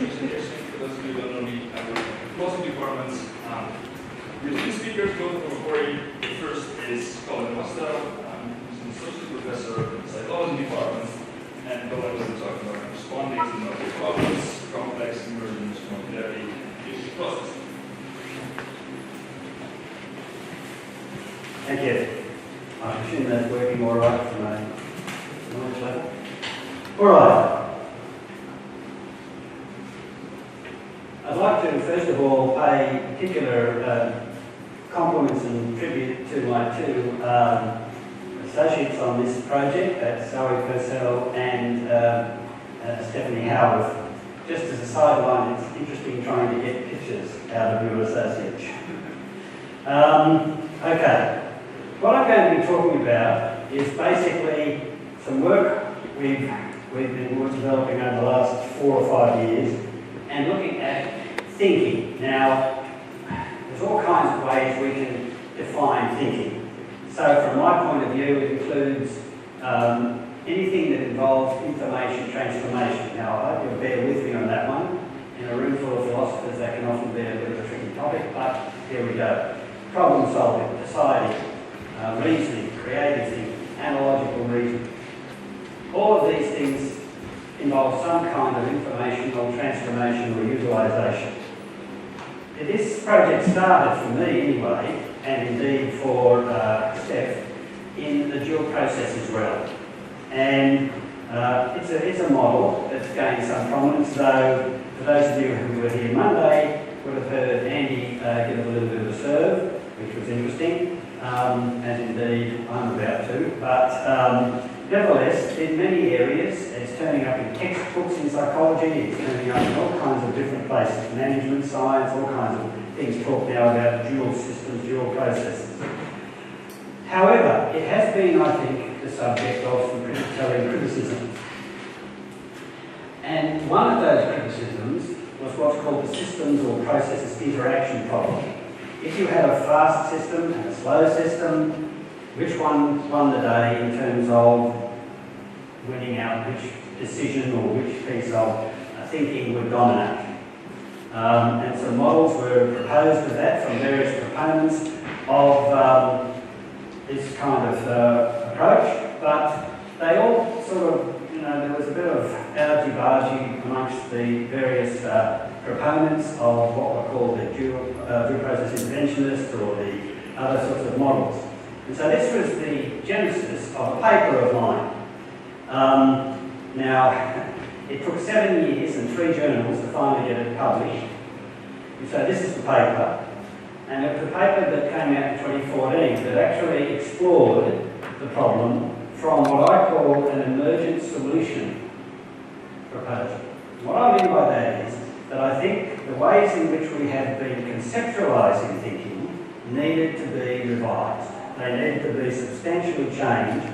presentation. For those of you who don't know me, I work in philosophy departments. We have two speakers, both from Macquarie. The first is Colin Wastell, who's an associate professor in the psychology department, and Colin will be talking about responding to novel problems, complex emergent modularity, predictive processing. Thank you. I assume that's working all right from a knowledge level. All right. I'd like to first of all pay particular compliments and tribute to my two associates on this project, that's Zoe Purcell and Stephanie Howarth. Just as a sideline, it's interesting trying to get pictures out of your associates. Okay. What I'm going to be talking about is basically some work we've been developing over the last 4 or 5 years and looking at thinking. Now, there's all kinds of ways we can define thinking. So from my point of view, it includes anything that involves information transformation. Now, I hope you'll bear with me on that one. In a room full of philosophers, that can often be a bit of a tricky topic, but here we go. Problem solving, deciding, reasoning, creative thinking, analogical reasoning. All of these things involve some kind of informational transformation or utilisation. This project started for me anyway, and indeed for Steph, in the dual processes realm. And it's a model that's gained some prominence, though for those of you who were here Monday would have heard Andy give a little bit of a serve, which was interesting, as indeed I'm about to. But nevertheless, in many areas, it's turning up in textbooks in psychology, it's turning up in all kinds of different places, management science, all kinds of things talk now about dual systems, dual processes. However, it has been, I think, the subject of some pretty telling criticisms. And one of those criticisms was what's called the systems or processes interaction problem. If you had a fast system and a slow system, which one won the day in terms of winning out which decision or which piece of thinking would dominate? And some models were proposed for that from various proponents of this kind of approach, but they all sort of, there was a bit of argy-bargy amongst the various proponents of what were called the dual process interventionists or the other sorts of models. And so this was the genesis of a paper of mine. Now, it took 7 years and 3 journals to finally get it published. And so this is the paper. And it was a paper that came out in 2014 that actually explored the problem from what I call an emergent solution proposal. What I mean by that is that I think the ways in which we have been conceptualising thinking needed to be revised. They needed to be substantially changed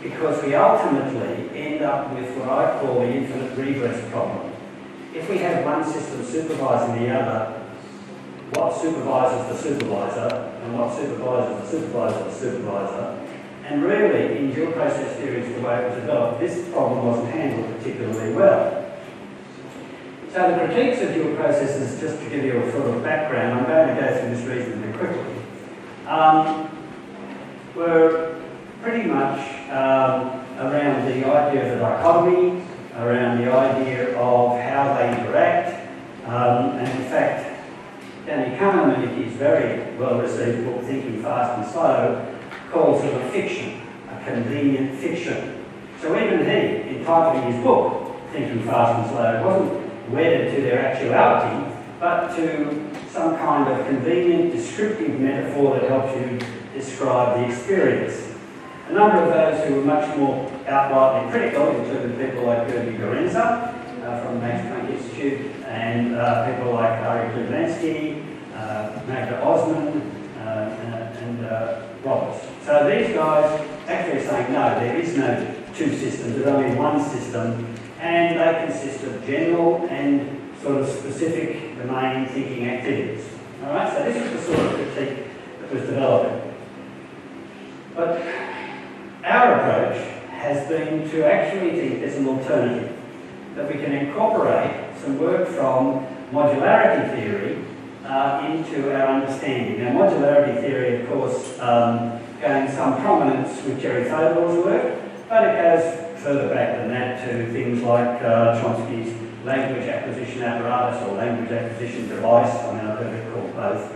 because we ultimately end up with what I call the infinite regress problem. If we have one system supervising the other, what supervises the supervisor and what supervises the supervisor of the supervisor? And really, in dual process theories, the way it was developed, this problem wasn't handled particularly well. So the critiques of dual processes, just to give you a sort of background, I'm going to go through this reasonably quickly, were pretty much around the idea of the dichotomy, around the idea of how they interact, and in fact, Danny Kahneman, in his very well-received book, Thinking Fast and Slow, calls it a fiction, a convenient fiction. So even he, in titling his book, Thinking Fast and Slow, wasn't wedded to their actuality, but to some kind of convenient, descriptive metaphor that helps you describe the experience. A number of those who were much more outrightly critical included people like Gertie Gorenza from the Max Planck Institute, and people like Ari Klublansky, Magda Osman, and Roberts. So these guys actually are saying, no, there is no two systems, there's only one system, and they consist of general and sort of specific domain thinking activities. All right, so this is the sort of critique that was developing. But our approach has been to actually think there's an alternative, that we can incorporate some work from modularity theory into our understanding. Now, modularity theory, of course, gained some prominence with Jerry Fodor's work, but it goes further back than that to things like Chomsky's language acquisition apparatus or language acquisition device. I mean, I've heard it called both.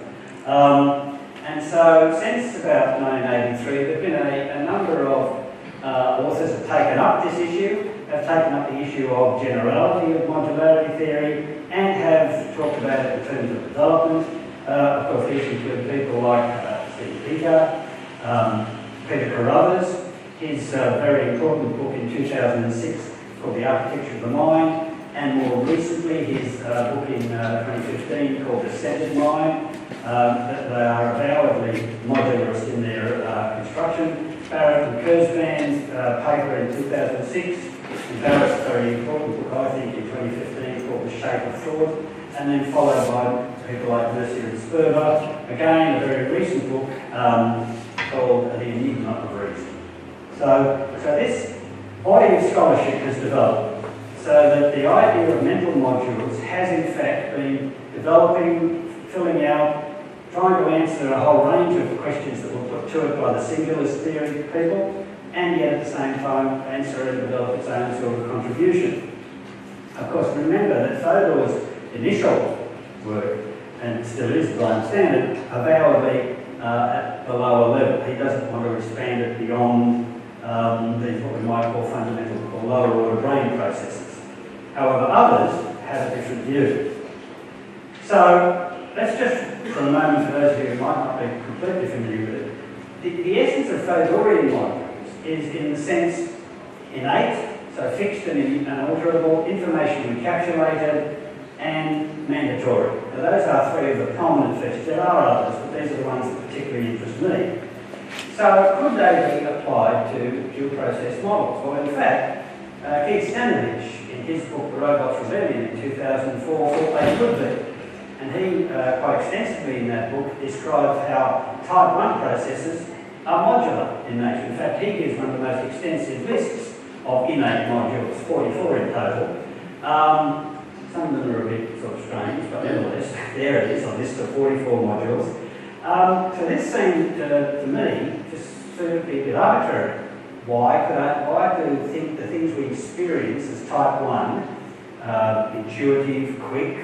And so, since about 1983, there have been a number of authors have taken up this issue, have taken up the issue of generality of modularity theory, and have talked about it in terms of development. Of course, these include people like Peter Carruthers, his very important book in 2006 called The Architecture of the Mind, and more recently his book in 2015 called The Centered Mind. They are avowedly modularist in their construction. Barrett and Kurzban's paper in 2006, and Barrett's very important book, I think, in 2015 called The Shape of Thought, and then followed by people like Mercier and Sperber, again a very recent book called The Enigma of Reason. So this body of scholarship has developed so that the idea of mental modules has in fact been developing, filling out, trying to answer a whole range of questions that were put to it by the singularist theory people, and yet at the same time answer and develop its own sort of contribution. Of course, remember that Fodor's initial work, and still is, as I understand it, avowedly at the lower level. He doesn't want to expand it beyond these what we might call fundamental or lower order brain processes. However, others have a different view. So let's just, for a moment, for those of you who might not be completely familiar with it, the essence of Fodorian modules is, in the sense, innate, so fixed and unalterable, information encapsulated, and mandatory. Now, those are three of the prominent features. There are others, but these are the ones that particularly interest me. So could they be applied to dual process models? Well, in fact, Keith Stanovich, in his book The Robot's Rebellion in 2004, thought they could be. And he, quite extensively in that book, describes how type 1 processes are modular in nature. In fact, he gives one of the most extensive lists of innate modules, 44 in total. Some of them are a bit sort of strange, but nevertheless, there it is, a list of 44 modules. So this seemed, to me, just sort of be a bit arbitrary. Why do the things we experience as type 1, intuitive, quick,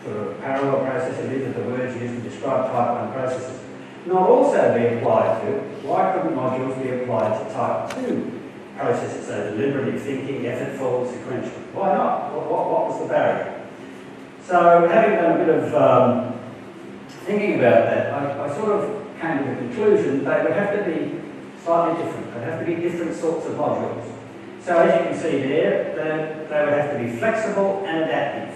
sort of parallel processing, these are the words used to describe type 1 processes, not also be applied to, why couldn't modules be applied to type 2 processes, so deliberative thinking, effortful, sequential? Why not? What was the barrier? So having done a bit of thinking about that, I sort of came to the conclusion they would have to be slightly different. They'd have to be different sorts of modules. So as you can see there, they would have to be flexible and adaptive.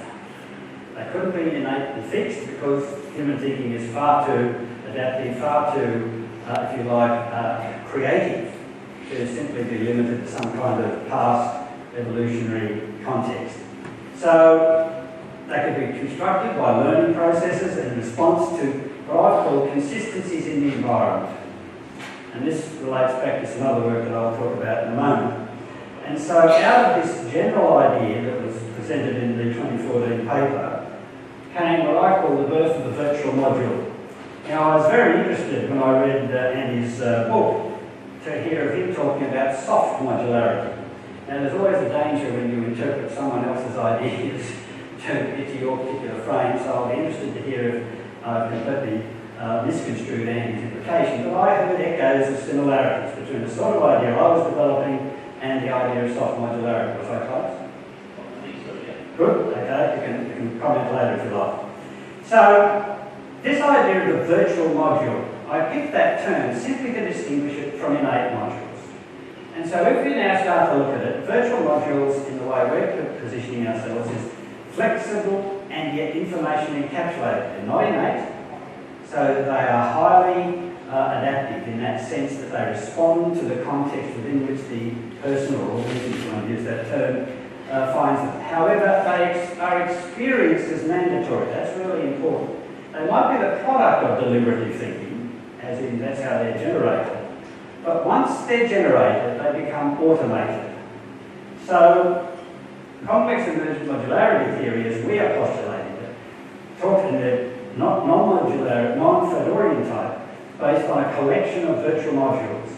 They couldn't be innately fixed because human thinking is far too adaptive, far too, if you like, creative to simply be limited to some kind of past evolutionary context. So they could be constructed by learning processes in response to what I call consistencies in the environment. And this relates back to some other work that I'll talk about in a moment. And so out of this general idea that was presented in the 2014 paper came what I call the birth of the virtual module. Now, I was very interested when I read Andy's book to hear of him talking about soft modularity. Now, there's always a danger when you interpret someone else's ideas to your particular frame, so I'll be interested to hear if I've completely misconstrued Andy's interpretation. But I heard echoes of similarities between the sort of idea I was developing and the idea of soft modularity. Was I close? I think so, yeah. Good, okay, you can comment later if you like. So, this idea of a virtual module, I picked that term simply to distinguish it from innate modules. And so if we now start to look at it, virtual modules, in the way we're positioning ourselves, is flexible and yet information encapsulated. They're not innate, so they are highly adaptive in that sense that they respond to the context within which the person or organism, if you want to use that term, finds them. However, they are experienced as mandatory. That's really important. They might be the product of deliberative thinking, as in that's how they're generated. But once they're generated, they become automated. So Complex emergent modularity theory, as we are postulating it, talks in the non-modular, non-Fedorian type, based on a collection of virtual modules.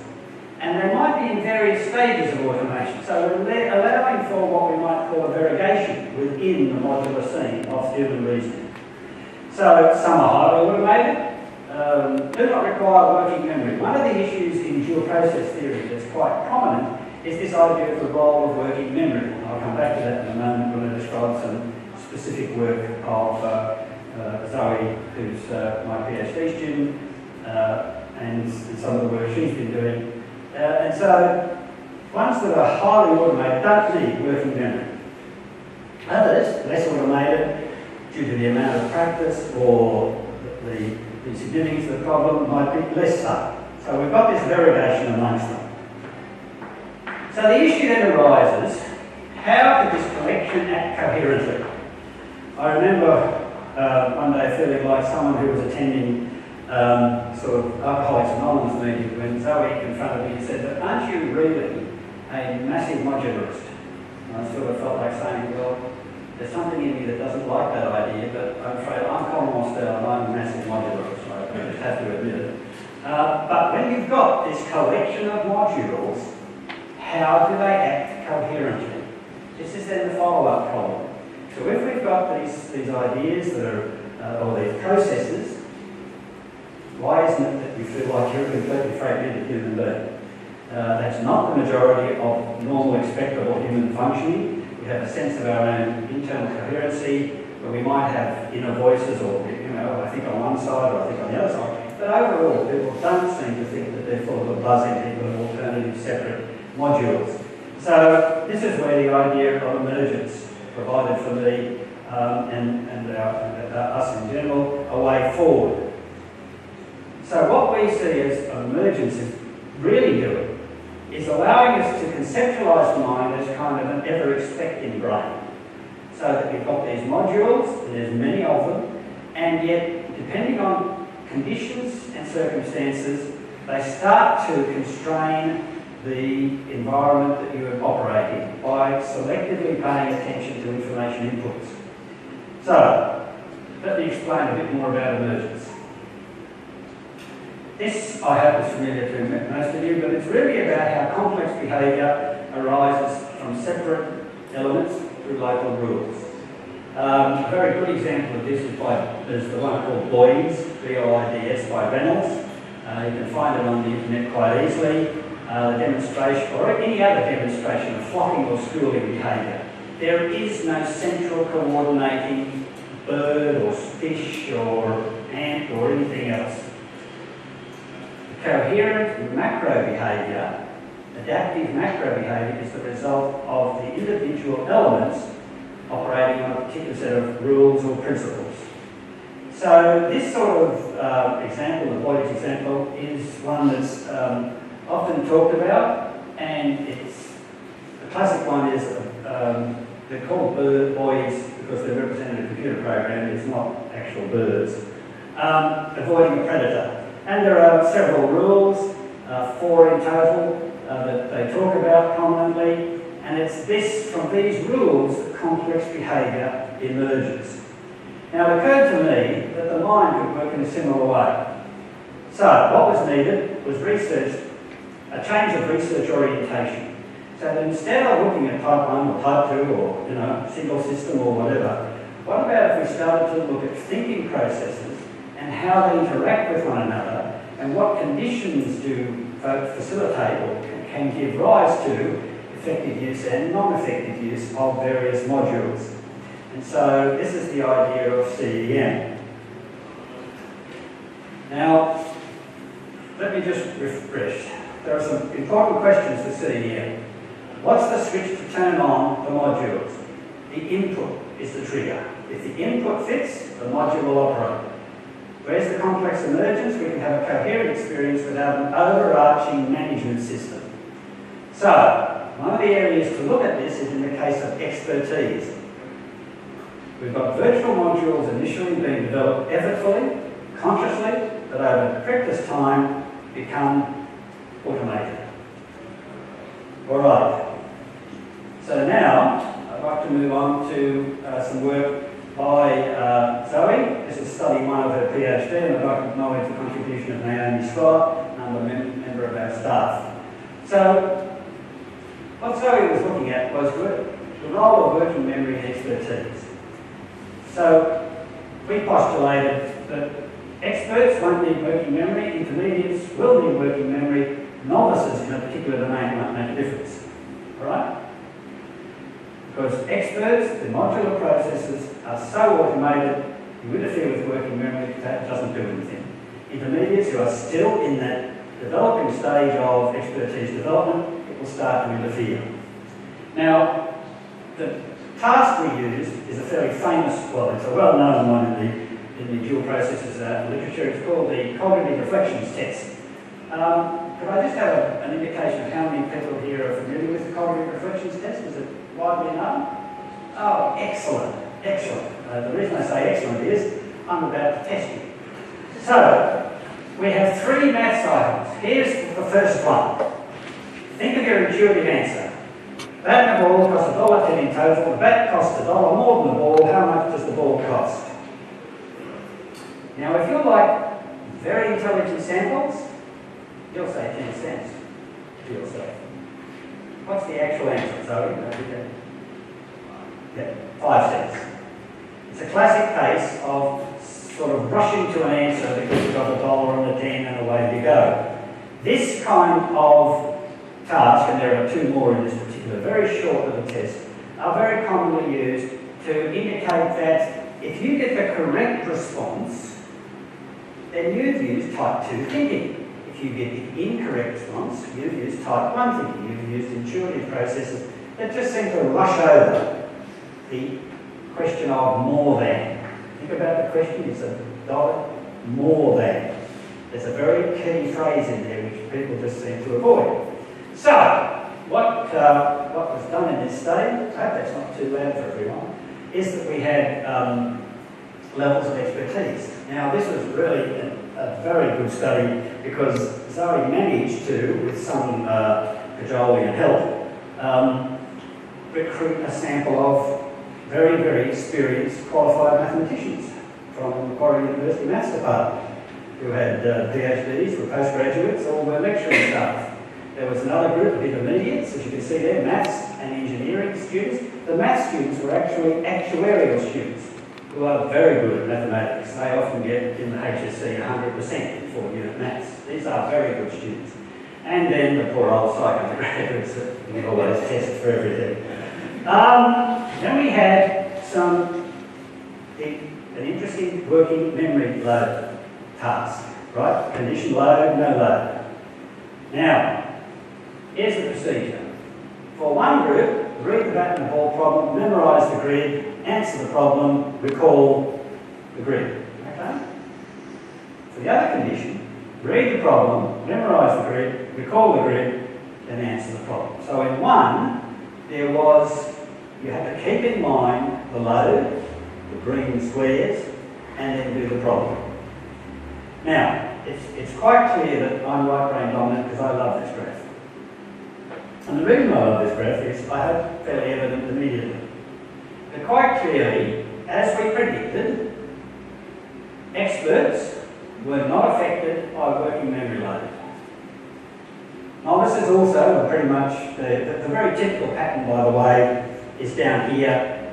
And they might be in various stages of automation. So we're allowing for what we might call a variegation within the modular scene of human reasoning. So some are highly automated, do not require working memory. One of the issues in dual process theory that's quite prominent is this idea of the role of working memory. And I'll come back to that in a moment when I describe some specific work of Zoe, who's my PhD student, and some of the work she's been doing. And so, ones that are highly automated don't need working memory. Others, less automated, due to the amount of practice or the significance of the problem, might be less so. So we've got this variegation amongst them. So the issue then arises, how could this collection act coherently? I remember one day feeling like someone who was attending sort of Alcoholics Anonymous meeting when Zoe confronted me and said, "But aren't you really a massive modularist?" And I sort of felt like saying, well, there's something in me that doesn't like that idea, but I'm afraid I'm Colin Wastell and I'm a massive modularist. I just have to admit it. But when you've got this collection of modules, how do they act coherently? This is then the follow-up problem. So if we've got these ideas that are, or these processes, why isn't it that you feel like you're a completely fragmented human being? That's not the majority of normal, expectable human functioning. We have a sense of our own internal coherency, where we might have inner voices, or I think on one side, or I think on the other side. But overall, people don't seem to think that they're full of a buzzing heap of alternative, separate modules. So this is where the idea of emergence provided for me and us in general a way forward. So what we see as emergence is really doing is allowing us to conceptualise the mind as kind of an ever-expecting brain. So that we've got these modules, and there's many of them, and yet, depending on conditions and circumstances, they start to constrain the environment that you operate in by selectively paying attention to information inputs. So, let me explain a bit more about emergence. This, I hope, is familiar to most of you, but it's really about how complex behaviour arises from separate elements through local rules. A very good example of this is the one called Boids, B-O-I-D-S, by Reynolds. You can find it on the internet quite easily. The demonstration, or any other demonstration of flocking or schooling behaviour. There is no central coordinating bird or fish or ant or anything else. Coherent macro behaviour, adaptive macro behaviour, is the result of the individual elements operating on a particular set of rules or principles. So this sort of example, the Boyd's example, is one that's often talked about, and it's the classic one is they're called Boyd's because they're represented in a computer program. It's not actual birds. Avoiding a predator. And there are several rules, 4 in total, that they talk about prominently, and it's from these rules that complex behaviour emerges. Now, it occurred to me that the mind could work in a similar way. So, what was needed was a change of research orientation. So that instead of looking at type 1 or type 2 or, single system or whatever, what about if we started to look at thinking processes and how they interact with one another, and what conditions do facilitate or can give rise to effective use and non-effective use of various modules. And so this is the idea of CEM. Now, let me just refresh. There are some important questions for CEM. What's the switch to turn on the modules? The input is the trigger. If the input fits, the module will operate. Where's the complex emergence? We can have a coherent experience without an overarching management system. So, one of the areas to look at this is in the case of expertise. We've got virtual modules initially being developed effortfully, consciously, but over practice time become automated. All right. So now, I'd like to move on to some work by Zoe. This is study one of her PhD, and I'd like to acknowledge the contribution of Naomi Scott, another member of our staff. So, what Zoe was looking at was the role of working memory and expertise. So, we postulated that experts won't need working memory, intermediates will need working memory, novices in a particular domain won't make a difference. Alright? Because experts, the modular processes are so automated, you interfere with working memory, that doesn't do anything. Intermediates who are still in that developing stage of expertise development, it will start to interfere. Now, the task we used is a fairly famous, well, it's a well-known one in the dual processes literature. It's called the cognitive reflections test. Could I just have an indication of how many people here are familiar with the cognitive reflections test? Is it widely known? Oh, excellent, excellent. The reason I say excellent is I'm about to test you. So, we have 3 maths items. Here's the first one. Think of your intuitive answer. Bat and the ball cost $1.10 in total. The bat costs $1 more than the ball. How much does the ball cost? Now, if you're like very intelligent samples, you'll say 10 cents to yourself. What's the actual answer? Zoe? Yeah, 5 cents. It's a classic case of sort of rushing to an answer because you've got $1 and a 10 and away you go. This kind of task, and there are 2 more in this particular very short little test, are very commonly used to indicate that if you get the correct response, then you've used type 2 thinking. If you get the incorrect response, you've used type 1 thinking. You've used intuitive processes that just seem to rush over the question of more than. Think about the question, it's $1 more than. There's a very key phrase in there which people just seem to avoid. So, what was done in this study, I hope that's not too loud for everyone, is that we had levels of expertise. Now, this was really a very good study because Zoe managed to, with some cajoling and help, recruit a sample of very, very experienced qualified mathematicians from the Macquarie University Maths Department who had PhDs, were postgraduates, or were lecturing staff. There was another group of intermediates, as you can see there, maths and engineering students. The maths students were actually actuarial students who are very good at mathematics. They often get in the HSC 100% in 4-unit maths. These are very good students. And then the poor old psych undergraduates that we always test for everything. Then we had an interesting working memory load task, right? Condition load, no load. Now, here's the procedure. For one group, read the bat and the ball problem, memorise the grid, answer the problem, recall the grid. Okay? For the other condition, read the problem, memorise the grid, recall the grid, then answer the problem. So in one, there was, you had to keep in mind the load, the green squares, and then do the problem. Now, it's quite clear that I'm right brain dominant because I love this graph. And the reason I love this graph is I hope fairly evident immediately. But quite clearly, as we predicted, experts were not affected by working memory load. Novices also were pretty much, the very typical pattern, by the way, is down here.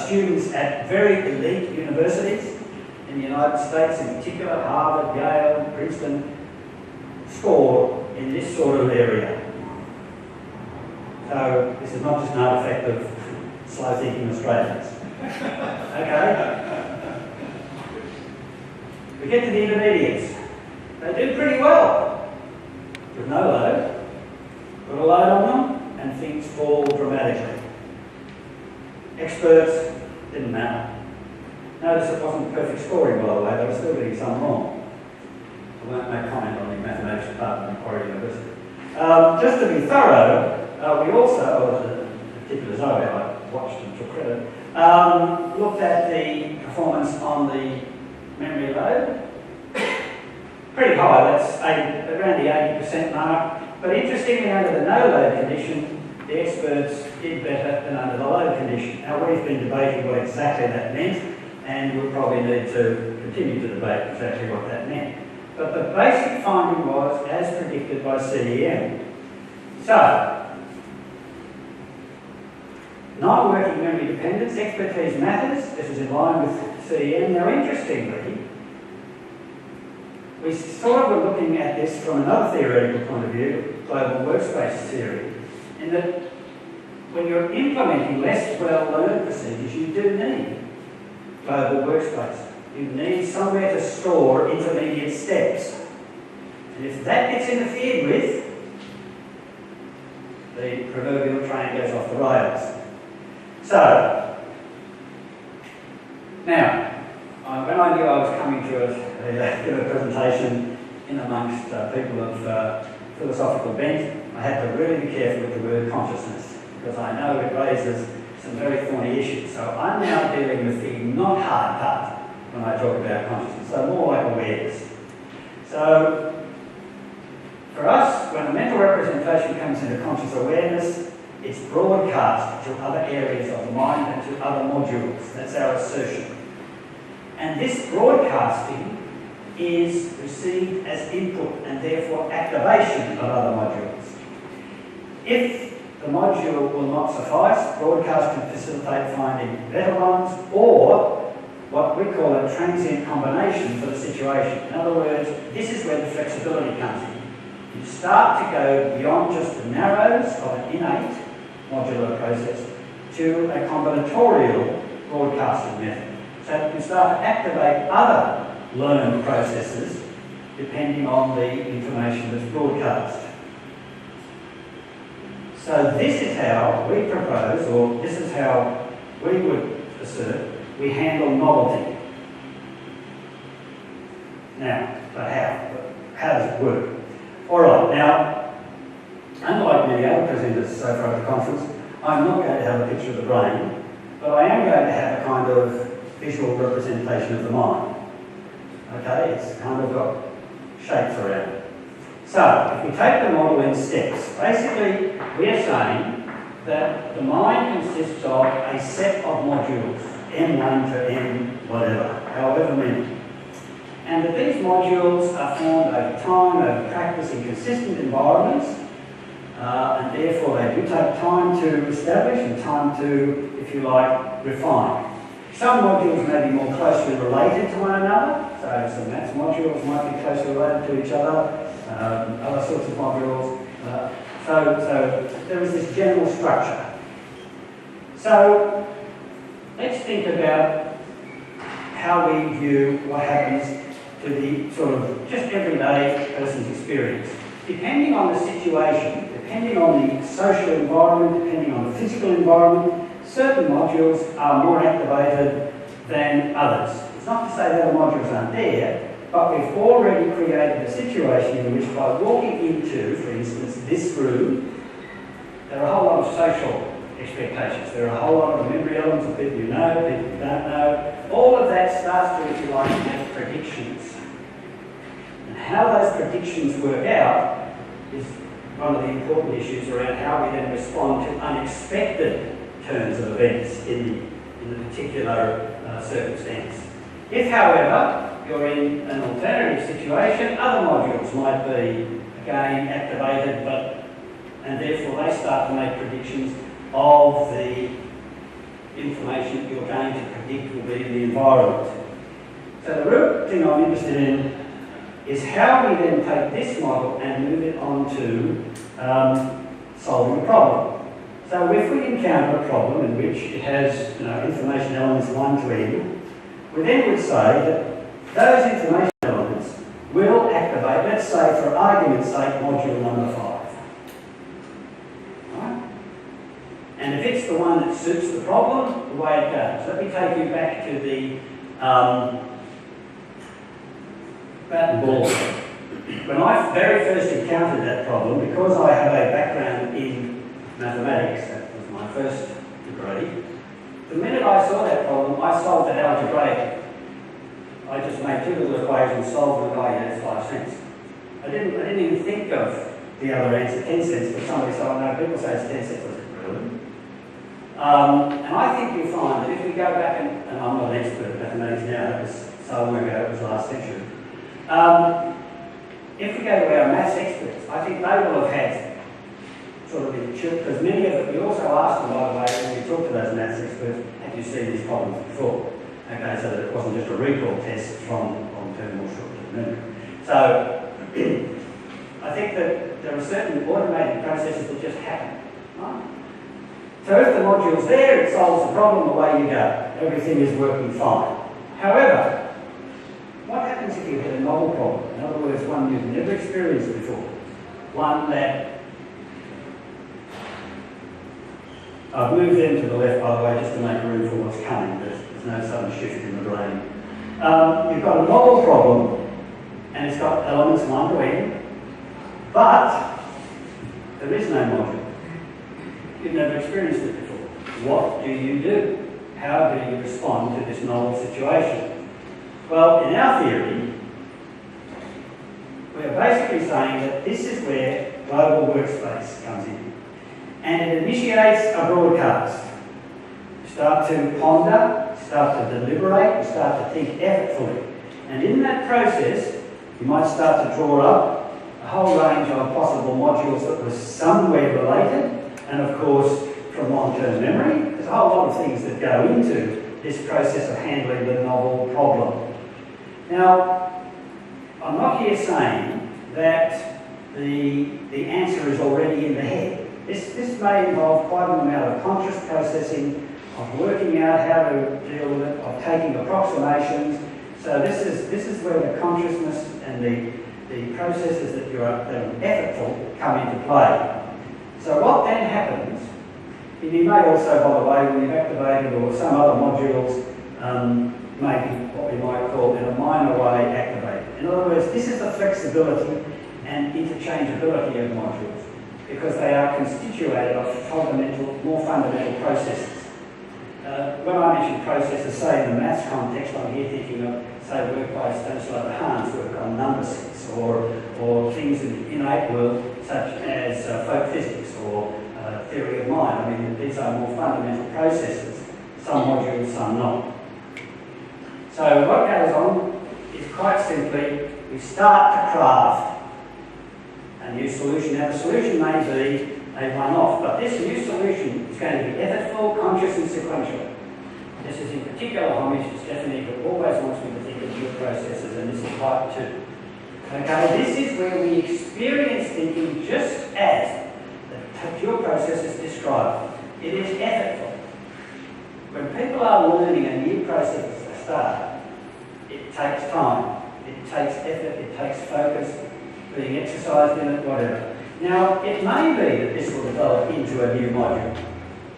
Students at very elite universities in the United States, in particular, Harvard, Yale, Princeton, score in this sort of area. So this is not just an artefact of slow-thinking Australians. Okay? We get to the intermediates. They do pretty well with no load. Put a load on them and things fall dramatically. Experts, didn't matter. Notice it wasn't perfect scoring, by the way, they were still getting some wrong. I won't make comment on the mathematics department at Macquarie University. Just to be thorough, we also, particularly Zoe, I watched and took credit, looked at the performance on the memory load. Pretty high, that's around the 80% mark. But interestingly, under the no load condition, the experts did better than under the load condition. Now, we've been debating what exactly that meant, and we'll probably need to continue to debate exactly what that meant. But the basic finding was as predicted by CEM. So, non-working memory dependence, expertise matters. This is in line with CEM. Now, interestingly, we sort of were looking at this from another theoretical point of view, global workspace theory, in that when you're implementing less well-learned procedures, you do need global workspace. You need somewhere to store intermediate steps. And if that gets interfered with, the proverbial train goes off the rails. So, now, when I knew I was coming to give a presentation in amongst people of philosophical bent, I had to really be careful with the word consciousness, because I know it raises some very thorny issues. So I'm now dealing with the not hard part when I talk about consciousness, so more like awareness. So for us, when a mental representation comes into conscious awareness, it's broadcast to other areas of the mind and to other modules. That's our assertion. And this broadcasting is received as input and therefore activation of other modules. If the module will not suffice, broadcast can facilitate finding better ones, or what we call a transient combination for the situation. In other words, this is where the flexibility comes in. You start to go beyond just the narrows of an innate modular process to a combinatorial broadcasting method. So you can start to activate other learned processes depending on the information that's broadcast. So this is how we propose, or this is how we would assert, we handle novelty. Now, but how? How does it work? All right, now, unlike many other presenters so far at the conference, I'm not going to have a picture of the brain, but I am going to have a kind of visual representation of the mind. Okay, it's kind of got shapes around it. So, if we take the model in steps, basically we are saying that the mind consists of a set of modules, M1 to M whatever, however many. And that these modules are formed over time, over practice in consistent environments, and therefore they do take time to establish and time to, if you like, refine. Some modules may be more closely related to one another, so some maths modules might be closely related to each other, other sorts of modules. So there is this general structure. So let's think about how we view what happens to the sort of just everyday person's experience. Depending on the situation, depending on the social environment, depending on the physical environment, certain modules are more activated than others. It's not to say that the modules aren't there, but we've already created a situation in which by walking into, for instance, this room, there are a whole lot of social expectations. There are a whole lot of memory elements of people you know, people you don't know. All of that starts to, if you like, make predictions. And how those predictions work out is one of the important issues around how we then respond to unexpected turns of events in the particular circumstance. If, however, you're in an alternative situation, other modules might be, again, activated, and therefore they start to make predictions of the information that you're going to predict will be in the environment. So the root thing I'm interested in is how we then take this model and move it on to solving a problem. So if we encounter a problem in which it has information elements 1 to n, we then would say that those information elements will activate, let's say for argument's sake, module number 5. Right? And if it's the one that suits the problem, the way it goes. Let me take you back to the bat and ball. When I very first encountered that problem, because I have a background in mathematics, that was my first degree, the minute I saw that problem, I solved it algebraically. I just made 2 little equations, solved them, it's 5 cents. I didn't even think of the other answer, 10 cents, but somebody said, no, people say it's 10 cents. I said, really? And I think you'll find that if we go back, and I'm not an expert at mathematics now, that was so long ago, it was last century. If we go to our maths experts, I think they will have had sort of in chip, because many of them, we also asked them, by the way, when we talked to those maths experts, have you seen these problems before? Okay, so that it wasn't just a recall test from long-term or short-term memory. So, I think that there are certain automated processes that just happen, right? So if the module's there, it solves the problem, away you go. Everything is working fine. However, what happens if you hit a novel problem? In other words, one you've never experienced before. One that... I've moved them to the left, by the way, just to make room for what's coming. There's no sudden shift in the brain. You've got a novel problem, and it's got elements 1 to n, but there is no module. You've never experienced it before. What do you do? How do you respond to this novel situation? Well, in our theory, we're basically saying that this is where global workspace comes in. And it initiates a broadcast. You start to ponder, start to deliberate, you start to think effortfully. And in that process, you might start to draw up a whole range of possible modules that were somewhere related. And of course, from long-term memory, there's a whole lot of things that go into this process of handling the novel problem. Now, I'm not here saying that the answer is already in the head. This may involve quite an amount of conscious processing, of working out how to deal with it, of taking approximations. So this is where the consciousness and the processes that are effortful come into play. So what then happens, and you may also, by the way, when you've activated or some other modules, maybe what we might call in a minor way activated. In other words, this is the flexibility and interchangeability of modules, because they are constituted of more fundamental processes. When I mention processes, say in the maths context, I'm here thinking of, say, workplace terms like the Hans work on number sets, or things in the innate world, such as folk physics or theory of mind. I mean, these are more fundamental processes, some modules, some not. So what goes on is quite simply, we start to craft a new solution. Now the solution may be a one-off, but this new solution is going to be effortful, conscious and sequential. This is in particular homage to Stephanie, who always wants me to think of new processes, and this is type 2. Okay, this is where we experience thinking just as the pure process is described. It is effortful. When people are learning a new process at the start, it takes time, it takes effort, it takes focus, being exercised in it, whatever. Now, it may be that this will develop into a new module.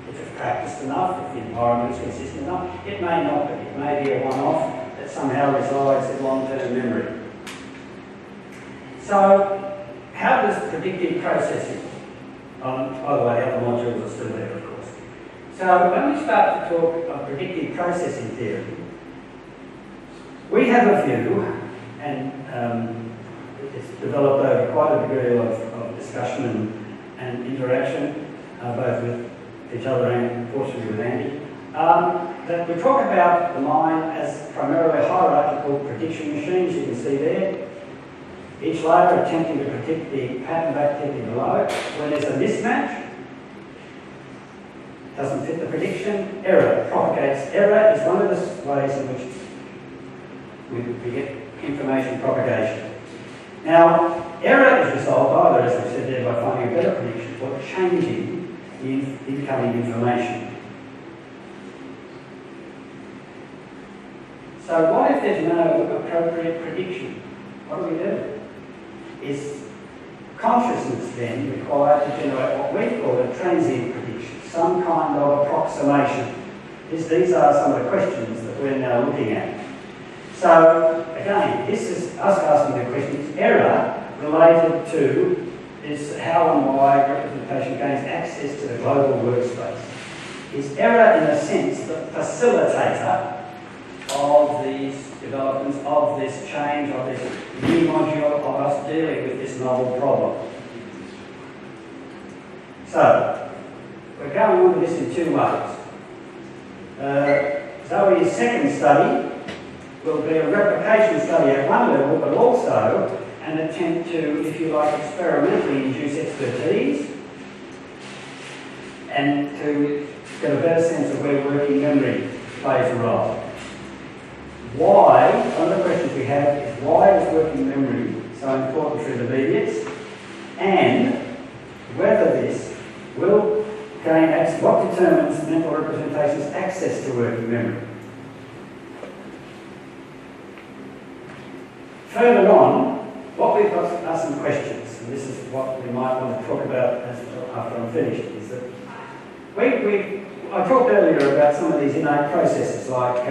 If it's practiced enough, if the environment is consistent enough, it may not be. It may be a one-off that somehow resides in long-term memory. So, how does predictive processing, by the way, the other modules are still there, of course. So, when we start to talk of predictive processing theory, we have a view, and it's developed over quite a degree of discussion and interaction, both with each other and, fortunately, with Andy, that we talk about the mind as primarily hierarchical prediction machines. You can see there. Each layer attempting to predict the pattern of activity below it. When there's a mismatch, doesn't fit the prediction, error propagates. Error is one of the ways in which we get information propagation. Now, error is resolved either, as I said there, by finding a better prediction or changing the incoming information. So what if there's no appropriate prediction? What do we do? Is consciousness then required to generate what we call a transient prediction, some kind of approximation? These are some of the questions that we're now looking at. So, again, this is us asking the question, is error related to is how and why representation gains access to the global workspace? Is error, in a sense, the facilitator of these developments, of this change, of this new module, of us dealing with this novel problem? So, we're going on to this in two ways. his second study will be a replication study at one level, but also an attempt to, if you like, experimentally induce expertise and to get a better sense of where working memory plays a role. Why, one of the questions we have is why is working memory so important for intermediates, and whether this will gain access, what determines mental representation's access to working memory. Further on, what we've got are some questions, and this is what we might want to talk about after I'm finished, is that I talked earlier about some of these innate processes like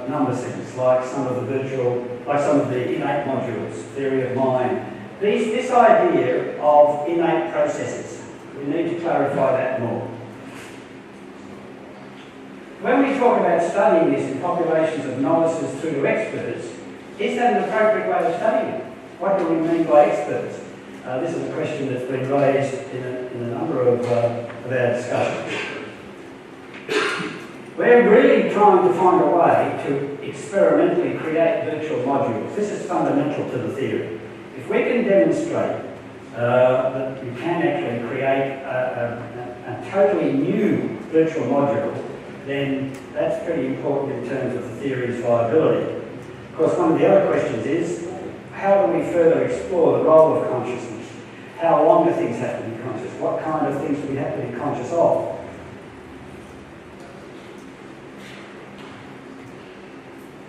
number sense, like some of the innate modules, theory of mind. This idea of innate processes, we need to clarify that more. When we talk about studying this in populations of novices through to experts, is that an appropriate way of studying it? What do we mean by experts? This is a question that's been raised in a number of our discussions. We're really trying to find a way to experimentally create virtual modules. This is fundamental to the theory. If we can demonstrate that you can actually create a totally new virtual module, then that's pretty important in terms of the theory's viability. Of course, one of the other questions is, how do we further explore the role of consciousness? How long do things have to be conscious? What kind of things do we have to be conscious of?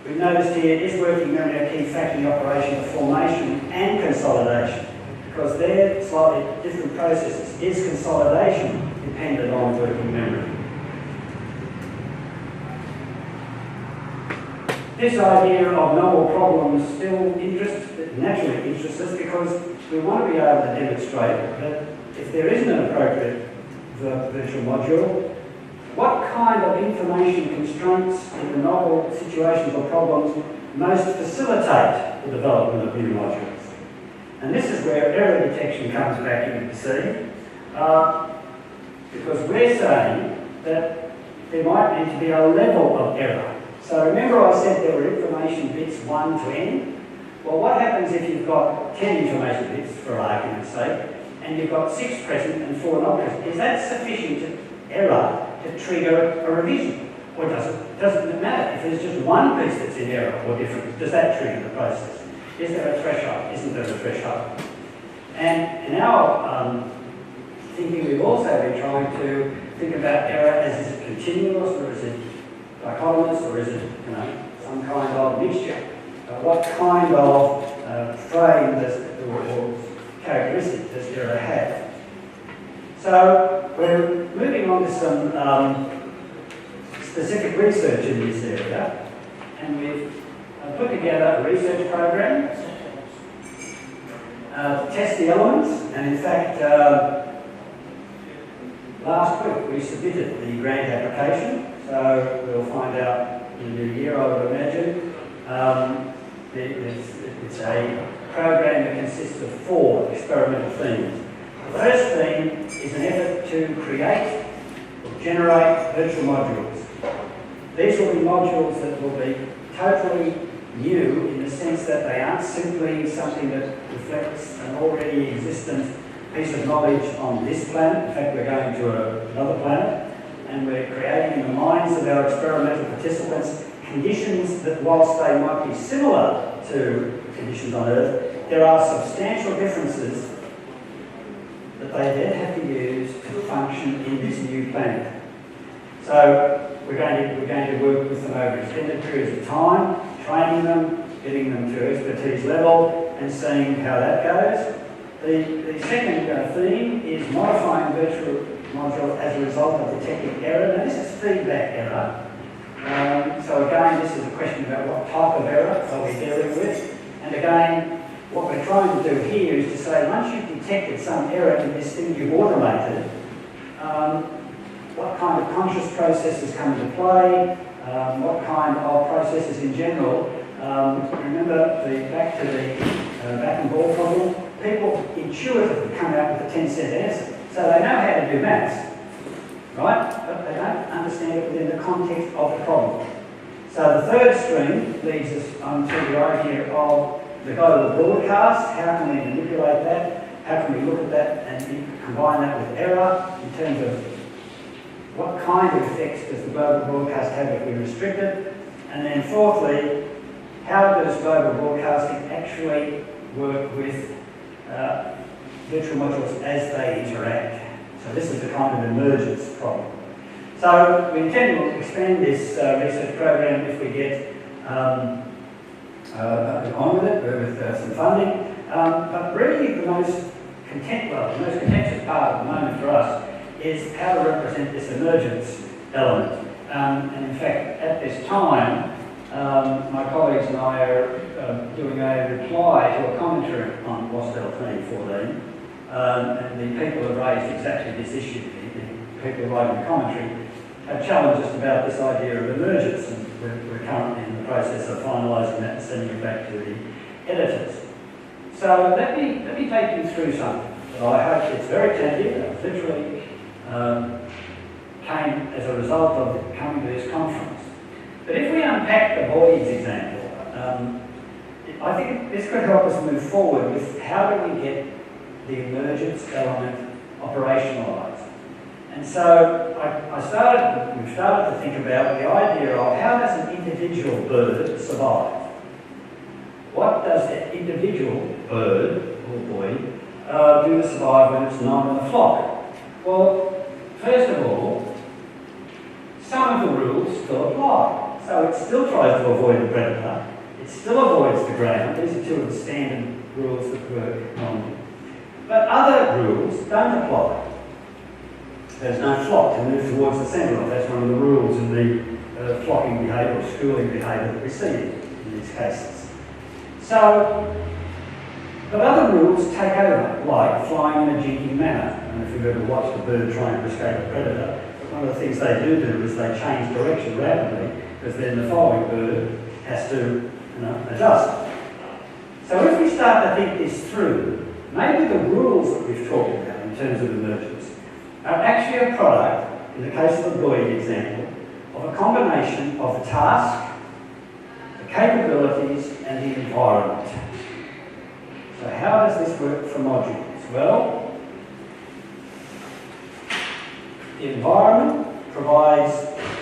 We've noticed here, is working memory a key factor in the operation of formation and consolidation? Because they're slightly different processes. Is consolidation dependent on working memory? This idea of novel problems still naturally interests us because we want to be able to demonstrate that if there isn't an appropriate virtual module, what kind of information constraints in the novel situations or problems most facilitate the development of new modules? And this is where error detection comes back into the scene, because we're saying that there might need to be a level of error. So remember I said there were information bits 1 to n? Well, what happens if you've got 10 information bits, for argument's sake, and you've got 6 present and 4 not present? Is that sufficient error to trigger a revision? Or doesn't it matter? If there's just one piece that's in error or different, does that trigger the process? Is there a threshold? Isn't there a threshold? And in our thinking, we've also been trying to think about error as, is it continuous, or is it dichotomous, or is it some kind of mixture? What kind of frame or characteristic does error have? So we're moving on to some specific research in this area, and we've put together a research program to test the elements. And in fact, last week we submitted the grant application, so we'll find out in the new year, I would imagine. It's a program that consists of 4 experimental themes. The first theme is an effort to create or generate virtual modules. These will be modules that will be totally new in the sense that they aren't simply something that reflects an already existent piece of knowledge on this planet. In fact, we're going to another planet, and we're creating in the minds of our experimental participants conditions that, whilst they might be similar to conditions on Earth, there are substantial differences that they then have to use to function in this new planet. So we're going to work with them over extended periods of time, training them, getting them to expertise level, and seeing how that goes. The second theme is modifying virtual module as a result of detecting error. Now this is feedback error. So again, this is a question about what type of error are we dealing with. And again, what we're trying to do here is to say, once you've detected some error in this thing you've automated, what kind of conscious processes come into play, what kind of processes in general. Remember, back to the back and ball problem, people intuitively come out with a 10-cent answer. So they know how to do maths, right? But they don't understand it within the context of the problem. So the third stream leads us onto the idea of the global broadcast. How can we manipulate that? How can we look at that and combine that with error in terms of what kind of effects does the global broadcast have if we restrict it? And then fourthly, how does global broadcasting actually work with virtual modules as they interact? So this is the kind of emergence problem. So we intend to expand this research program if we get on with it with some funding. But really the most contentious part at the moment for us is how to represent this emergence element. And in fact, at this time, my colleagues and I are doing a reply to a commentary on Wastell 2014. And the people have raised exactly this issue. The people writing the commentary have challenged us about this idea of emergence, and we're currently in the process of finalising that and sending it back to the editors. So let me take you through something that I hope it's very tentative. It literally came as a result of coming to this conference. But if we unpack the voids example, I think this could help us move forward with how do we get the emergence element operationalised. And so we've started to think about the idea of how does an individual bird survive? What does an individual bird or boy do to survive when it's not in a flock? Well, first of all, some of the rules still apply. So it still tries to avoid the predator. It still avoids the ground. These are two of the standard rules that work normally. But other rules don't apply. There's no flock to move towards the centre. That's one of the rules in the flocking behaviour or schooling behaviour that we see in these cases. So, but other rules take over, like flying in a jinking manner. I don't know if you've ever watched a bird trying to escape a predator, but one of the things they do is they change direction rapidly, because then the following bird has to adjust. So if we start to think this through, maybe the rules that we've talked about in terms of emergence are actually a product, in the case of the Boyd example, of a combination of the task, the capabilities, and the environment. So how does this work for modules? Well, the environment provides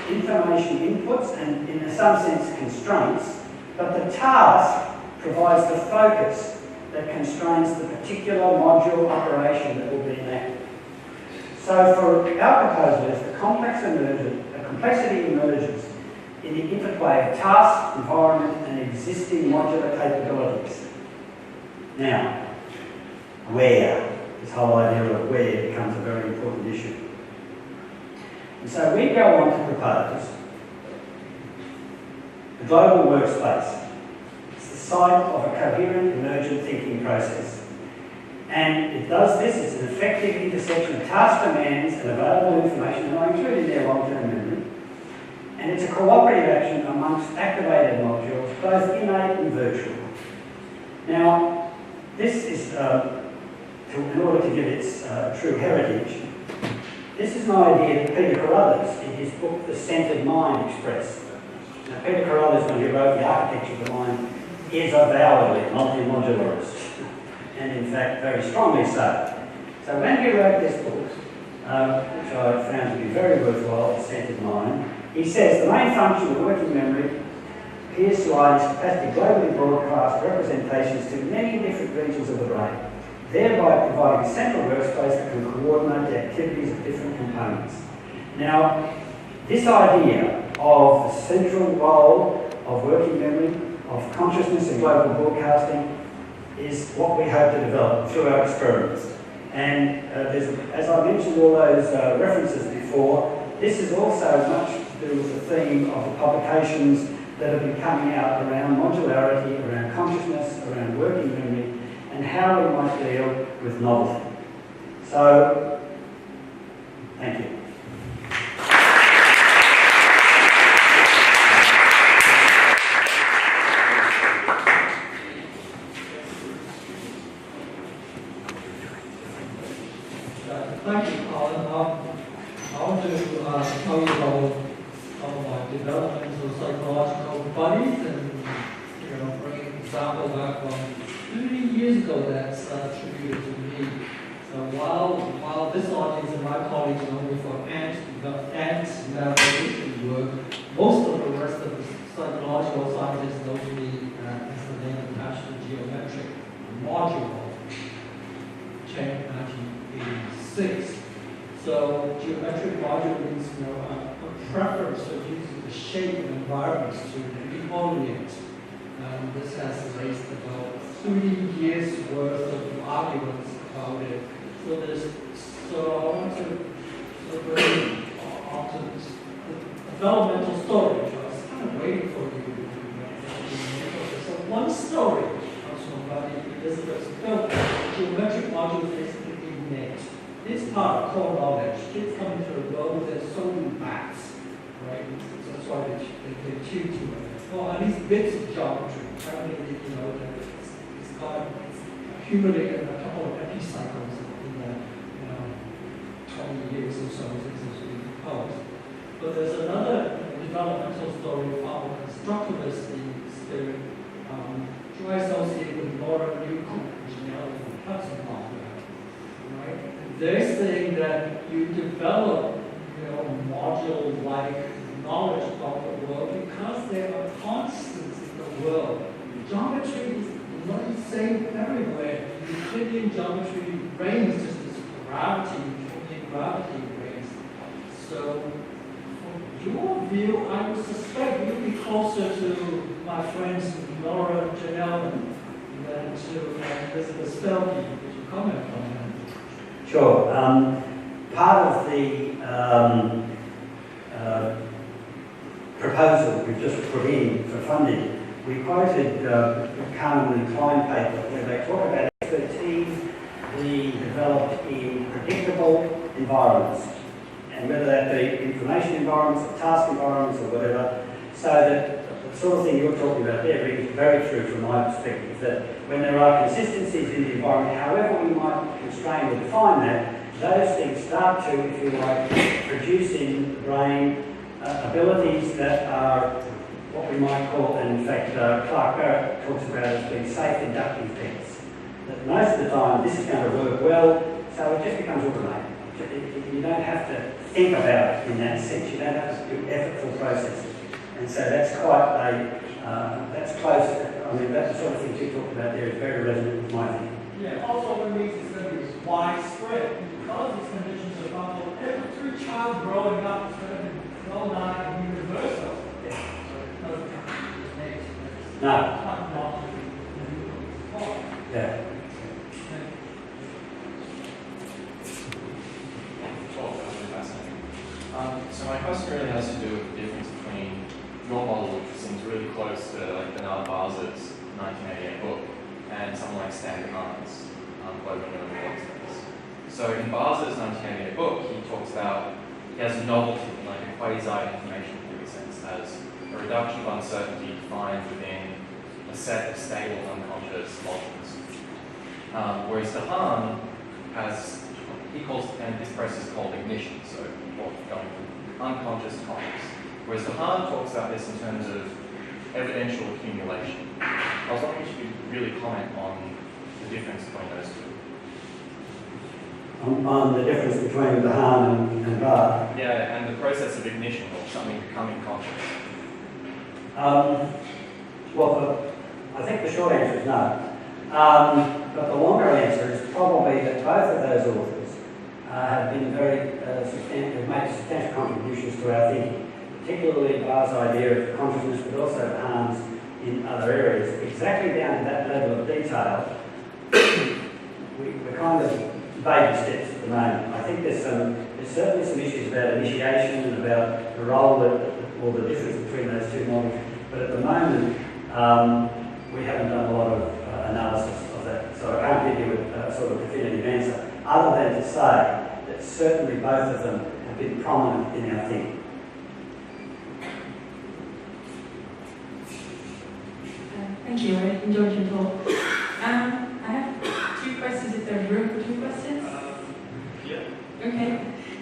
information inputs and, in some sense, constraints, but the task provides the focus that constrains the particular module operation that will be enacted. So for our proposal is the complexity emerges in the interplay of task, environment, and existing modular capabilities. Now, where? This whole idea of where becomes a very important issue. And so we go on to propose the global workspace. It's the site of a coherent emergent thinking process. And it does this, it's an effective intersection of task demands and available information, and I include in there long-term memory. And it's a cooperative action amongst activated modules, both innate and virtual. Now, this is, in order to give its true heritage, this is an idea that Peter Carruthers, in his book, The Centred Mind, expressed. Now, Peter Carruthers, when he wrote The Architecture of the Mind, is avowedly multi-modularist. And in fact, very strongly so. So when he wrote this book, which I found to be very worthwhile, The Centred Mind, he says the main function of working memory appears to lie in its capacity to globally broadcast representations to many different regions of the brain, thereby providing a central workspace that can coordinate the activities of different components. Now, this idea of the central role of working memory, of consciousness and global broadcasting, is what we hope to develop through our experiments. And as I mentioned all those references before, this is also much to do with the theme of the publications that have been coming out around modularity, around consciousness, around working memory, and how we might deal with novelty. So, thank you. Thank you, Colin. I want to tell you about some of my development developmental psychological bodies, and bring an example back from 30 years ago that's attributed to me. So while this audience and my colleagues know me for ant navigation work, most of the rest of the psychological scientists know me as the name attached to geometric module, changed in 1986. So geometric module means a preference for using the shape of environments to reorient. This has raised about 30 years worth of arguments about it. So I want to bring onto the developmental story. I was kind of waiting for you. So one story comes from Elizabeth's film. Geometric module is basically innate. It's part of core knowledge. Kids come into the world, they're so maths, right? So that's why they tune to it. Well, at least bits of geometry. Apparently, it's accumulated a couple of epicycles in the 20 years or so since it's been proposed. But there's another developmental story from a constructivist spirit, which I associate with Laura Newcomb, engineering from Hudson Hardware. Right? They're saying that you develop, module-like knowledge about the world because there are constants in the world. Geometry is not the same everywhere. Euclidean geometry reigns just as gravity, Newtonian gravity reigns. So, from your view, I would suspect you'd be closer to my friends Nora Janelle than to Elizabeth Spelke. Would you comment on that? Sure. Part of the proposal we've just put in for funding, we quoted Colin and Klein paper where they talk about expertise being developed in predictable environments, and whether that be information environments or task environments or whatever, so that the sort of thing you're talking about there is very true from my perspective, that when there are consistencies in the environment, however we might constrain or define that, those things start to, if you like, produce in the brain abilities that are what we might call, and in fact Clark Barrett talks about as being safe inductive things. That most of the time this is going to work well, so it just becomes automated. You don't have to think about it in that sense. You don't have to do effortful processing. And so that's quite a, that's close. I mean, that sort of thing you talked about there is very resonant with my thinking. Yeah, also what means it's going to be widespread. Because these conditions are found, every child growing up is going to be well-known and universal. Yeah. So it doesn't make sense. No. Yeah. So my question really has to do with the difference between your model, which seems really close to like Bernard Barz's 1988 book, and someone like Stan Kahn's Global Neural Workspace. So in Barz's 1988 book, he talks about, he has novelty, like a quasi-information theory sense, as a reduction of uncertainty defined within a set of stable unconscious modules. Whereas Dehaene has, he calls, and this process is called ignition, so going from unconscious to conscious. Whereas Dehaene talks about this in terms of evidential accumulation. I was wondering if you could really comment on the difference between those two. On the difference between Dehaene and Barr? Yeah, and the process of ignition or something becoming conscious. Well, I think the short answer is no. But the longer answer is probably that both of those authors have been very substantial, made substantial contributions to our thinking, particularly Barr's idea of consciousness, but also Dehaene's in other areas. Exactly down to that level of detail, we're kind of baby steps at the moment. I think there's certainly some issues about initiation and about the role or the difference between those two models. But at the moment, we haven't done a lot of analysis of that. So I can't give you a sort of definitive answer, other than to say that certainly both of them have been prominent in our thinking. Thank you. I enjoyed your talk. I have two questions, if there's room for two questions. Yeah. Okay.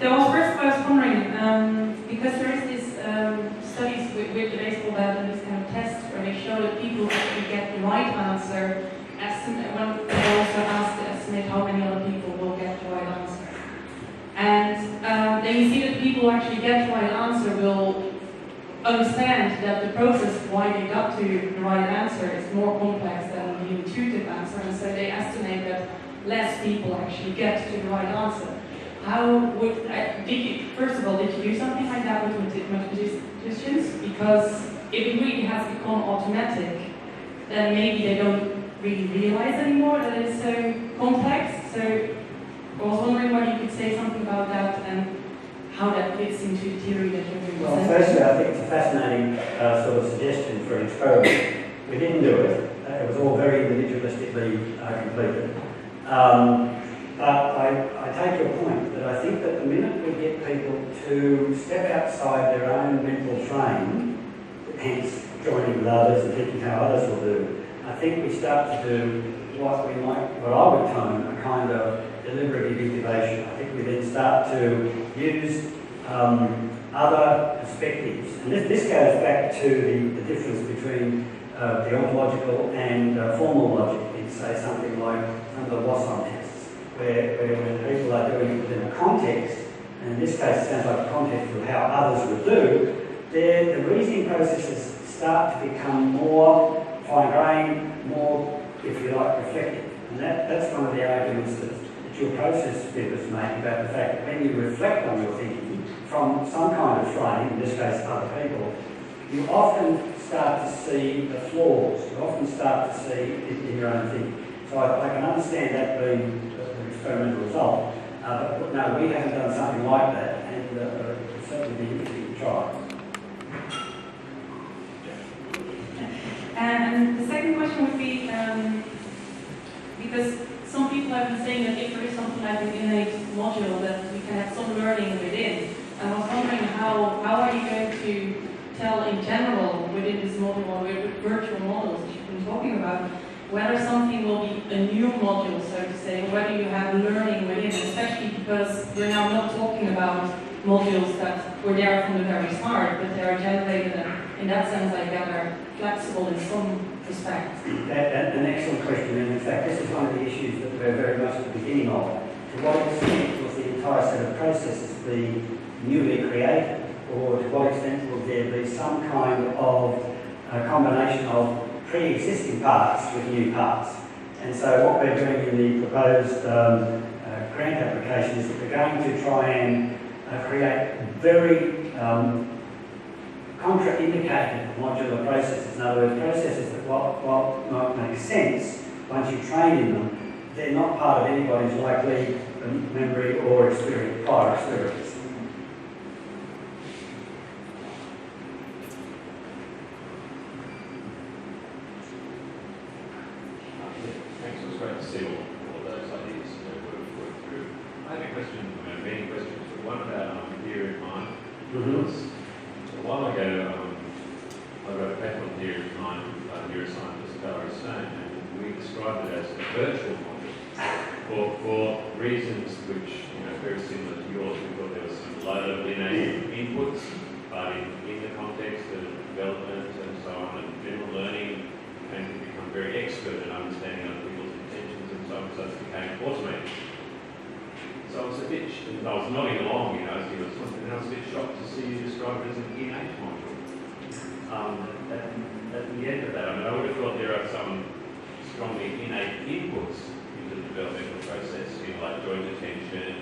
So I was first wondering, because there is this studies which with the baseball bat and these kind of tests where they show that people actually get the right answer, when they also ask to estimate how many other people will get the right answer. And then you see that people who actually get the right answer will understand that the process of why they got to the right answer is more complex than the intuitive answer, and so they estimate that less people actually get to the right answer. How would, first of all, did you do something like that with mathematicians? Because if it really has become automatic, then maybe they don't really realize anymore that it's so complex. So I was wondering whether you could say something about that and how that fits into the theory that you're doing. Well, firstly, I think it's a fascinating sort of suggestion for an experiment. We didn't do it. It was all very individualistically completed. But I take your point that I think that the minute we get people to step outside their own mental frame, hence joining with others and thinking how others will do, I think we start to do what I would term a kind of deliberative incubation. I think we then start to use other perspectives. And this goes back to the difference between the ontological and formal logic in, say, something like some of the Wasson tests, where when people are doing it within a context, and in this case it sounds like a context of how others would do, the reasoning processes start to become more fine-grained, more, if you like, reflective. And that's one of the arguments that your process papers make about the fact that when you reflect on your thinking from some kind of frame, in this case other people, you often start to see the flaws, you often start to see it in your own thinking. So I can understand that being the experimental result, but no, we haven't done something like that, and it would certainly be interesting to try. And the second question would be, because some people have been saying that if there is something like an innate module, that we can have some learning within. And I was wondering how are you going to tell in general within this module or with virtual models that you've been talking about, whether something will be a new module, so to say, or whether you have learning within, especially because we're now not talking about modules that were there from the very start, but they are generated and in that sense like that are flexible in some respect. That's an excellent question, and in fact this is one of the issues that we're very much at the beginning of. To what extent will the entire set of processes be newly created, or to what extent will there be some kind of combination of pre-existing parts with new parts? And so what we're doing in the proposed grant application is that we're going to try and create very contraindicated modular processes. In other words, processes that while might make sense once you train in them, they're not part of anybody's likely memory or experience, prior experience. Thanks, it was great to see all of those ideas work through. I have a question, many questions, but one about theory of mind. Because a while ago, I wrote a paper on theory of mind by neuroscientist Barrett, and we described it as a virtual model for reasons which are very similar to yours. We thought there was some low-level innate inputs, but in the context of development and so on, and general learning came to become very expert in understanding other people's intentions and so on, so it became automated. So I was a bit, I was nodding along, you know, as you were talking, and I was a bit shocked to see you describe it as an innate module. At the end of that, I mean, I would have thought there are some strongly innate inputs into the developmental process, you know, like joint attention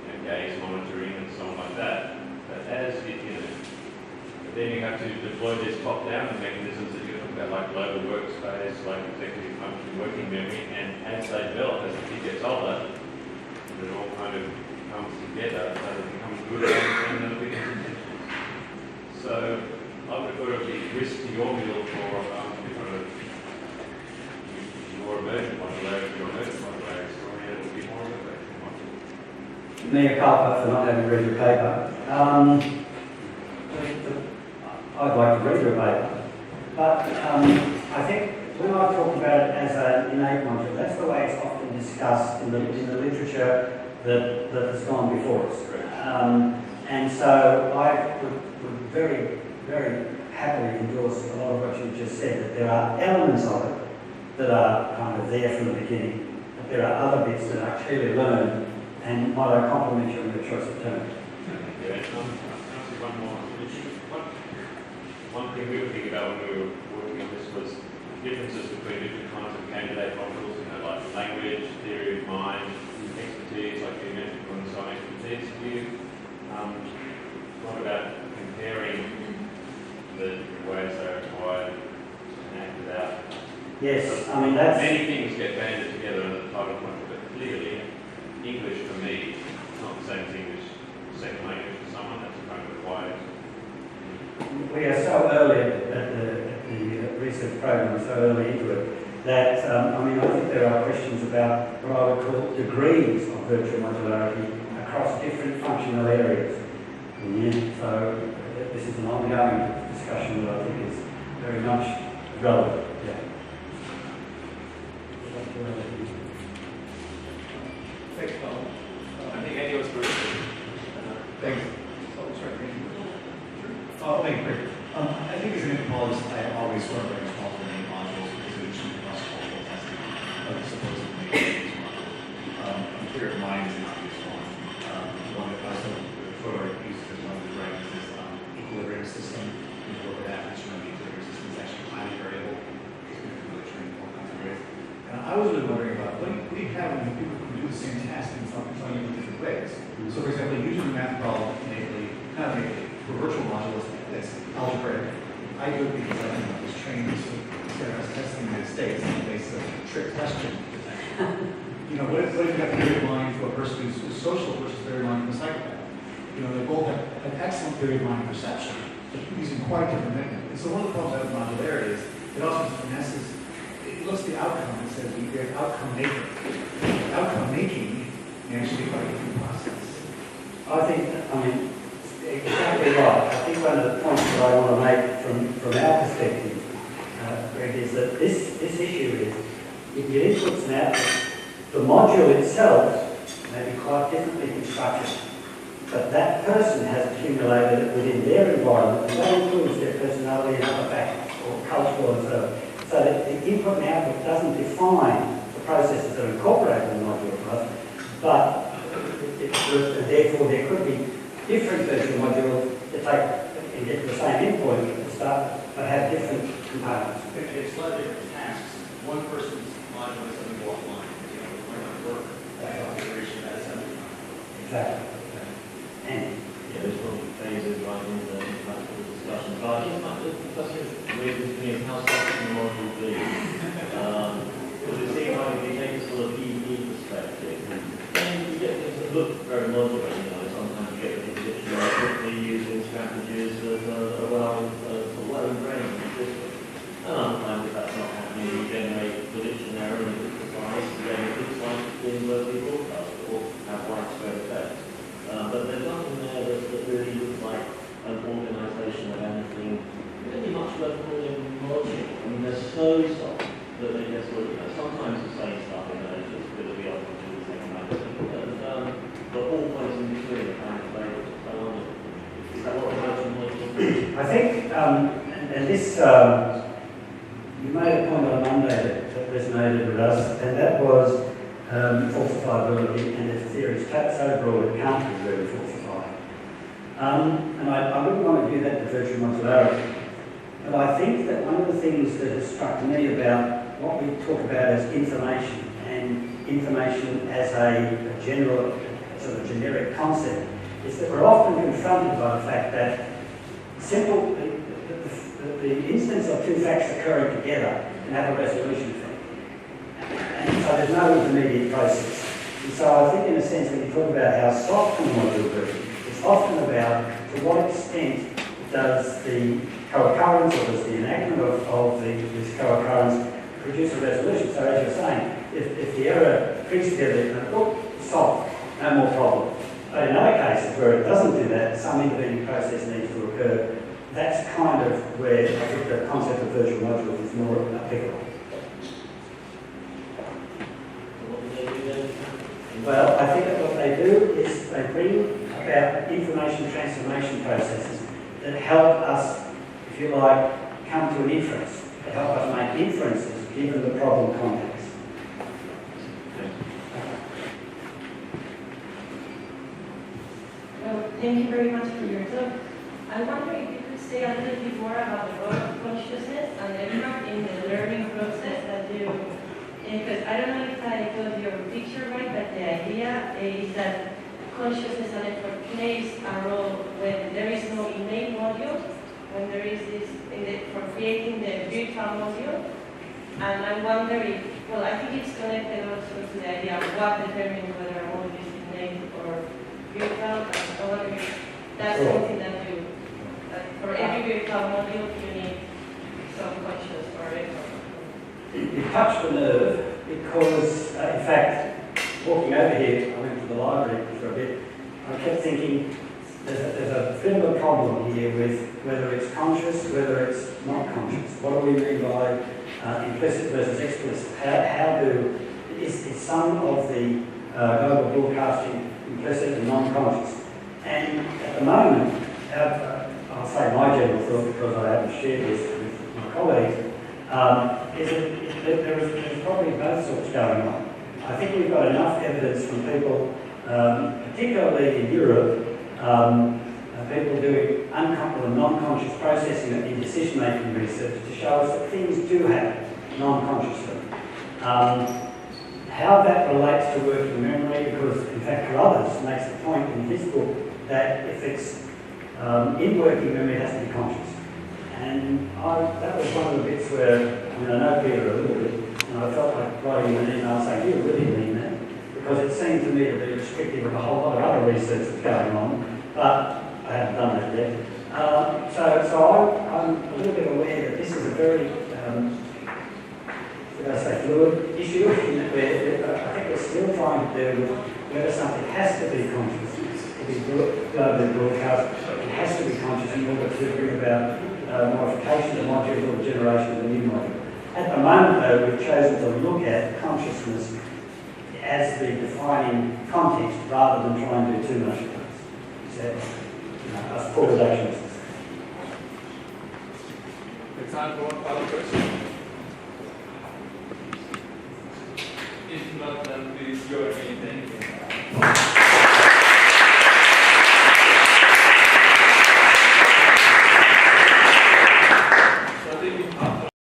and gaze monitoring and so on like that. But as it, you know, but then you have to deploy these top-down mechanisms that you talk about, like global workspace, like executive function, working memory, and as they develop, as the kid gets older, it all kind of comes together so it becomes good at understanding other people's intentions. So I would have thought it would be risk to your middle for your emergent modularity, your emergent modularity story, and it would be more of a virtual module. Mea culpa for not having read your paper. I'd like to read your paper, but I think when I talk about it as an innate module, that's the way it's often discussed in the literature that has gone before us. And so I would very very happily endorse a lot of what you just said, that there are elements of it that are kind of there from the beginning, but there are other bits that are clearly learned, and might I compliment you on your choice of term? Yeah, one more. One thing we were thinking about when we were working on this was differences between different kinds of candidate modules, like language, theory of mind, expertise, like you mentioned, on design expertise. Do you what about comparing the ways they're acquired and acted out? Yes, I mean that's... Many things get banded together in the title point, but clearly English for me is not the same as English second language for someone. That's kind of required. We are so early at the research program, so early into it, that I mean I think there are questions about what I would call degrees of virtual modularity across different functional areas. So this is an ongoing discussion that I think is very much relevant. Yeah. Thanks, Colin. I think Andy was very good. Thanks. Oh, thank you. I think as an anthropologist, I always sort of very small for many modules because it should be cross-cultural testing of the supposed main module. Theory of mind is an obvious one. One that I sort of used as one of the right is this equilibrium system. You look at that, which the equilibrium system is actually highly variable. It's been really trained all kinds of ways. And I was really wondering about what do you have when people can do the same task in some different ways? So, for example, usually the math problem for virtual modules like this, algebraic. I do it because I was trained to standardized testing in the United States on the basis of trick question detection. What if you have theory of mind for a person who's social versus theory of mind for a psychopath? They both have an excellent theory of mind perception, but using quite different mechanisms. And so one of the problems with modularity is it also finesses, it looks at the outcome and says we have outcome making. Outcome making may actually be quite a different process. Exactly right. I think one of the points that I want to make from our perspective, Greg, is that this issue is, if you inputs and outputs, the module itself may be quite differently constructed, but that person has accumulated it within their environment, and that includes their personality and other factors, or cultural and so on. So that the input and output doesn't define the processes that are incorporated in the module, but therefore there could be different virtual modules that take and get the same endpoint at the start, but have different components. It's slightly different tasks. One person's module is something go offline. It might not work. Configuration at assembly time. Exactly. And there's probably phases right into the discussion. But I guess the question raises me is how separate the module will be. Because it seems like if you take a sort of PE perspective, then you get things that look very modular. Sometimes you get the dictionary quickly using strategies that are well ingrained in the system. And other times if that's not happening, you generate the dictionary and it's precise, and then it looks like it's being verbally broadcast or have widespread effect. But there's nothing there that really looks like an organisation of anything really much worth calling module. I mean, they're so soft that they just sometimes the same stuff in there just going to be able to do the same kind of thing. But all points in between are kind of favourite. I wonder, is that what emergent modules? I think, and this, you made a point on Monday that resonated with us, and that was falsifiability and its theories so broad it can't be really falsified. And I wouldn't want to do that to virtual modularity, but I think that one of the things that has struck me about what we talk about as information, and information as a general, sort of generic concept, is that we're often confronted by the fact that the instance of two facts occurring together can have a resolution thing. And so there's no intermediate process. And so I think in a sense when you talk about how soft the module version, it's often about to what extent does the co-occurrence or does the enactment of this co-occurrence produce a resolution. So as you're saying, if the error creeps together, solved, no more problem. But in other cases where it doesn't do that, some intervening process needs to occur. That's kind of where I think the concept of virtual modules is more applicable. Well, I think that what they do is they bring about information transformation processes that help us if you like, come to an inference, to help us make inferences given the problem context. Well, thank you very much for your talk. I wonder if you could say a little bit more about the role of consciousness and the impact in the learning process that you, because I don't know if I got your picture right, but the idea is that consciousness and effort plays a role when there is no innate module, when there is this, for creating the virtual module. And I wonder if, well, I think it's connected also to the idea of what determines whether a module is innate or virtual. I wonder if that's something that you, that for every virtual module, you need some conscious or effort. You touched the nerve because, in fact, walking over here, I went to the library for a bit, I kept thinking there's a bit of a problem here with whether it's conscious, whether it's not conscious. What do we mean by implicit versus explicit? Is some of the global broadcasting implicit and non-conscious? And at the moment, I'll say my general thought because I haven't shared this with my colleagues, is that there's probably both sorts going on. I think we've got enough evidence from people, particularly in Europe, people doing unconscious or non-conscious processing in decision-making research to show us that things do happen non-consciously. How that relates to working memory, because in fact Carruthers makes the point in his book that if it's in working memory, it has to be conscious. And that was one of the bits where, I know Peter a little bit, and I felt like writing an email saying, you really mean that? Because it seemed to me to be restrictive of a whole lot of other research that's going on, but I haven't done that yet. So I'm a little bit aware that this is a very, fluid issue. I think we're still trying to do with whether something has to be conscious, to be globally broadcast, it has to be conscious in order to bring about modification of modules or generation of a new module. At the moment, though, we've chosen to look at consciousness as the defining context rather than trying to do too much of it. So, us poor reductionists. It's time for one final question. If not, then please go ahead and thank you.